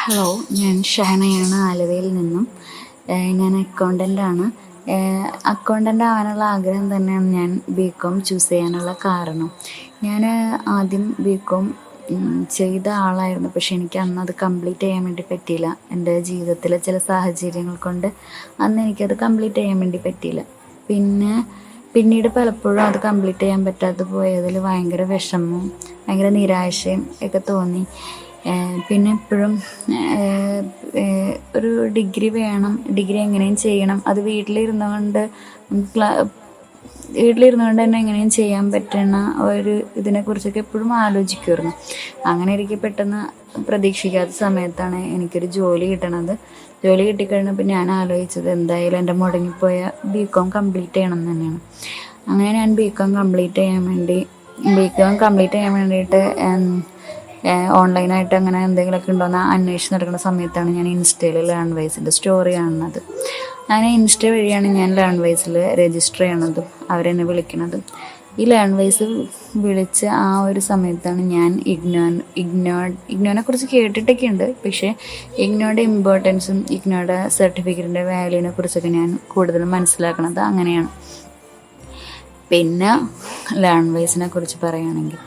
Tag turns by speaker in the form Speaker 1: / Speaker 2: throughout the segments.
Speaker 1: Hello, ഞാൻ ഷഹനയാണ് ആലുവയിൽ നിന്നും. ഞാൻ അക്കൗണ്ടൻ്റാണ്. അക്കൗണ്ടൻ്റ് ആവാനുള്ള ആഗ്രഹം തന്നെയാണ് ഞാൻ ബികോം ചൂസ് ചെയ്യാനുള്ള കാരണം. ഞാൻ ആദ്യം ബികോം ചെയ്ത ആളായിരുന്നു, പക്ഷെ എനിക്ക് അന്ന് അത് കംപ്ലീറ്റ് ചെയ്യാൻ വേണ്ടി പറ്റിയില്ല. എൻ്റെ ജീവിതത്തിലെ ചില സാഹചര്യങ്ങൾ കൊണ്ട് അന്ന് എനിക്കത് കംപ്ലീറ്റ് ചെയ്യാൻ വേണ്ടി പറ്റിയില്ല. പിന്നീട് പലപ്പോഴും അത് കംപ്ലീറ്റ് ചെയ്യാൻ പറ്റാതെ പോയതിൽ ഭയങ്കര വിഷമവും ഭയങ്കര നിരാശയും ഒക്കെ തോന്നി. പിന്നെ എപ്പോഴും ഒരു ഡിഗ്രി വേണം, ഡിഗ്രി എങ്ങനെയും ചെയ്യണം, അത് വീട്ടിലിരുന്നുകൊണ്ട് തന്നെ എങ്ങനെയും ചെയ്യാൻ പറ്റുന്ന ഒരു ഇതിനെക്കുറിച്ചൊക്കെ എപ്പോഴും ആലോചിക്കുമായിരുന്നു. അങ്ങനെ ഇരിക്കെ പെട്ടെന്ന് പ്രതീക്ഷിക്കാത്ത സമയത്താണ് എനിക്കൊരു ജോലി കിട്ടണത്. ജോലി കിട്ടിക്കഴിഞ്ഞപ്പോൾ ഞാൻ ആലോചിച്ചത് എന്തായാലും എൻ്റെ മുടങ്ങിപ്പോയ ബികോം കംപ്ലീറ്റ് ചെയ്യണം എന്ന് തന്നെയാണ്. അങ്ങനെ ഞാൻ ബികോം കംപ്ലീറ്റ് ചെയ്യാൻ വേണ്ടിയിട്ട് ഓൺലൈനായിട്ട് അങ്ങനെ എന്തെങ്കിലുമൊക്കെ ഉണ്ടോയെന്ന് അന്വേഷിച്ച് നടക്കുന്ന സമയത്താണ് ഞാൻ ഇൻസ്റ്റയിൽ ലേൺവൈസിൻ്റെ സ്റ്റോറി കാണുന്നത്. അങ്ങനെ ഇൻസ്റ്റ വഴിയാണ് ഞാൻ ലേൺവൈസിൽ രജിസ്റ്റർ ചെയ്യണതും അവരെന്നെ വിളിക്കണതും. ഈ ലേൺവൈസ് വിളിച്ച ആ ഒരു സമയത്താണ് ഞാൻ ഇഗ്നോനെ കുറിച്ച് കേട്ടിട്ടൊക്കെ ഉണ്ട്, പക്ഷേ ഇഗ്നോയുടെ ഇമ്പോർട്ടൻസും ഇഗ്നോയുടെ സർട്ടിഫിക്കറ്റിൻ്റെ വാല്യൂവിനെ കുറിച്ചൊക്കെ ഞാൻ കൂടുതലും മനസ്സിലാക്കണത് അങ്ങനെയാണ്. പിന്നെ ലേൺവൈസിനെ കുറിച്ച് പറയുകയാണെങ്കിൽ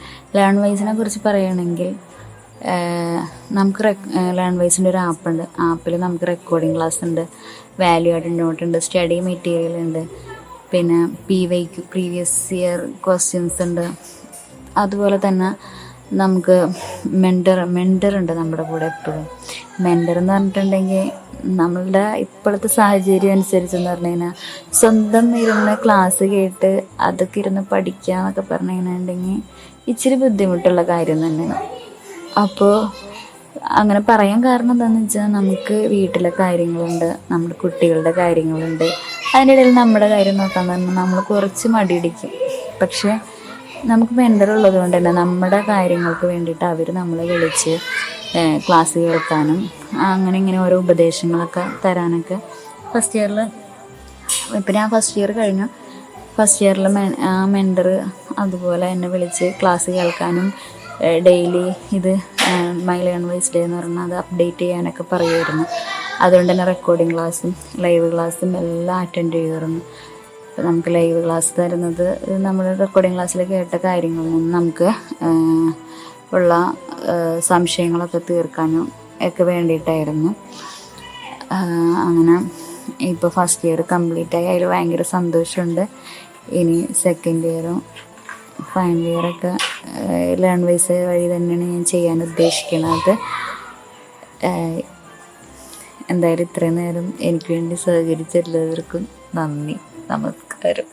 Speaker 1: നമുക്ക് ലേൺവൈസിൻ്റെ ഒരു ആപ്പുണ്ട്. ആപ്പിൽ നമുക്ക് റെക്കോർഡിംഗ് ക്ലാസ് ഉണ്ട്, വാല്യൂ ആഡ് നോട്ടുണ്ട്, സ്റ്റഡി മെറ്റീരിയൽ ഉണ്ട്, പിന്നെ PYQ പ്രീവിയസ് ഇയർ ക്വസ്റ്റ്യൻസ് ഉണ്ട്. അതുപോലെ തന്നെ നമുക്ക് മെൻറ്റർ ഉണ്ട് നമ്മുടെ കൂടെ എപ്പോഴും. മെൻറ്റർ എന്ന് പറഞ്ഞിട്ടുണ്ടെങ്കിൽ നമ്മളുടെ ഇപ്പോഴത്തെ സാഹചര്യം അനുസരിച്ചെന്ന് പറഞ്ഞു കഴിഞ്ഞാൽ സ്വന്തം ഇരുന്ന് ക്ലാസ് കേട്ട് അതൊക്കെ ഇരുന്ന് പഠിക്കുക എന്നൊക്കെ പറഞ്ഞു കഴിഞ്ഞിട്ടുണ്ടെങ്കിൽ ഇച്ചിരി ബുദ്ധിമുട്ടുള്ള കാര്യം തന്നെയാണ്. അപ്പോൾ അങ്ങനെ പറയാൻ കാരണം എന്താണെന്ന് വെച്ചാൽ നമുക്ക് വീട്ടിലെ കാര്യങ്ങളുണ്ട്, നമ്മുടെ കുട്ടികളുടെ കാര്യങ്ങളുണ്ട്, അതിനിടയിൽ നമ്മുടെ കാര്യം നോക്കാൻ തന്നെ നമ്മൾ കുറച്ച് മടിയിടിക്കും. പക്ഷേ നമുക്ക് മെൻറ്റർ ഉള്ളത് കൊണ്ട് തന്നെ നമ്മുടെ കാര്യങ്ങൾക്ക് വേണ്ടിയിട്ട് അവർ നമ്മളെ വിളിച്ച് ക്ലാസ് കേൾക്കാനും അങ്ങനെ ഇങ്ങനെ ഓരോ ഉപദേശങ്ങളൊക്കെ തരാനൊക്കെ ഫസ്റ്റ് ഇയറിൽ, ഇപ്പം ഞാൻ ഫസ്റ്റ് ഇയർ കഴിഞ്ഞു, ഫസ്റ്റ് ഇയറിൽ മെൻറ്റർ അതുപോലെ എന്നെ വിളിച്ച് ക്ലാസ് കേൾക്കാനും ഡെയിലി ഇത് മൈ ലേൺവൈസ് ഡേ എന്ന് പറഞ്ഞാൽ അത് അപ്ഡേറ്റ് ചെയ്യാനൊക്കെ പറയുമായിരുന്നു. അതുകൊണ്ട് തന്നെ റെക്കോർഡിംഗ് ക്ലാസ്സും ലൈവ് ക്ലാസ്സും എല്ലാം അറ്റൻഡ് ചെയ്യുമായിരുന്നു. അപ്പോൾ നമുക്ക് ലൈവ് ക്ലാസ് തരുന്നത് നമ്മൾ റെക്കോർഡിംഗ് ക്ലാസ്സിൽ കേട്ട കാര്യങ്ങളിൽ നിന്ന് നമുക്ക് ഉള്ള സംശയങ്ങളൊക്കെ തീർക്കാനും ഒക്കെ വേണ്ടിയിട്ടായിരുന്നു. അങ്ങനെ ഇപ്പോൾ ഫസ്റ്റ് ഇയർ കംപ്ലീറ്റ് ആയി, അതിൽ ഭയങ്കര സന്തോഷമുണ്ട്. ഇനി സെക്കൻഡ് ഇയറും ഫൈനൽ ഇയറൊക്കെ ലേൺവൈസ് വഴി തന്നെയാണ് ഞാൻ ചെയ്യാൻ ഉദ്ദേശിക്കുന്നത്. എന്തായാലും ഇത്രയും നേരം എനിക്ക് വേണ്ടി സഹകരിച്ച എല്ലാവർക്കും നന്ദി, നമസ്കാരം.